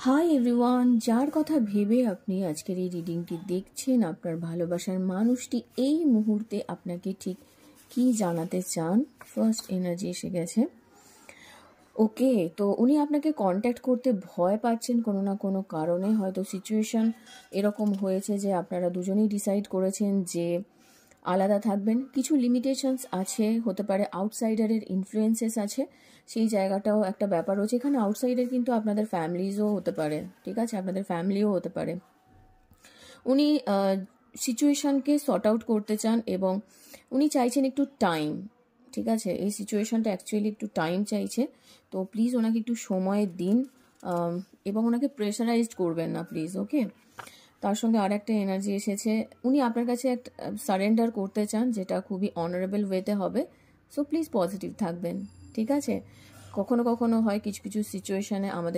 Hi everyone, যার কথা ভেবে আপনি আজকের এই রিডিংটি দেখছেন, আপনার ভালোবাসার মানুষটি এই মুহূর্তে আপনাকে ঠিক কি জানাতে চান। ফার্স্ট এনার্জি এসে গেছে। ওকে, তো উনি আপনাকে কন্ট্যাক্ট করতে ভয় পাচ্ছেন কোনো না কোনো কারণে। হয়তো সিচুয়েশন এরকম হয়েছে যে আপনারা দুজনেই ডিসাইড করেছেন যে আলাদা থাকবেন। কিছু লিমিটেশনস আছে, হতে পারে আউটসাইডারের ইনফ্লুয়েন্সেস আছে, সেই জায়গাটাও একটা ব্যাপার রয়েছে এখানে। আউটসাইডার কিন্তু আপনাদের ফ্যামিলিজও হতে পারে, ঠিক আছে, আপনাদের ফ্যামিলিও হতে পারে। উনি সিচুয়েশনকে সর্ট আউট করতে চান এবং উনি চাইছেন একটু টাইম, ঠিক আছে। এই সিচুয়েশনটা অ্যাকচুয়ালি একটু টাইম চাইছে, তো প্লিজ ওনাকে একটু সময় দিন এবং ওনাকে প্রেশারাইজড করবেন না প্লিজ, ওকে। তার সঙ্গে আর একটা এনার্জি এসেছে, উনি আপনার কাছে একটা সারেন্ডার করতে চান, যেটা খুবই অনারেবল ওয়েতে হবে। সো প্লিজ পজিটিভ থাকবেন, ঠিক আছে। কখনো কখনো হয় কিছু কিছু সিচুয়েশানে আমাদের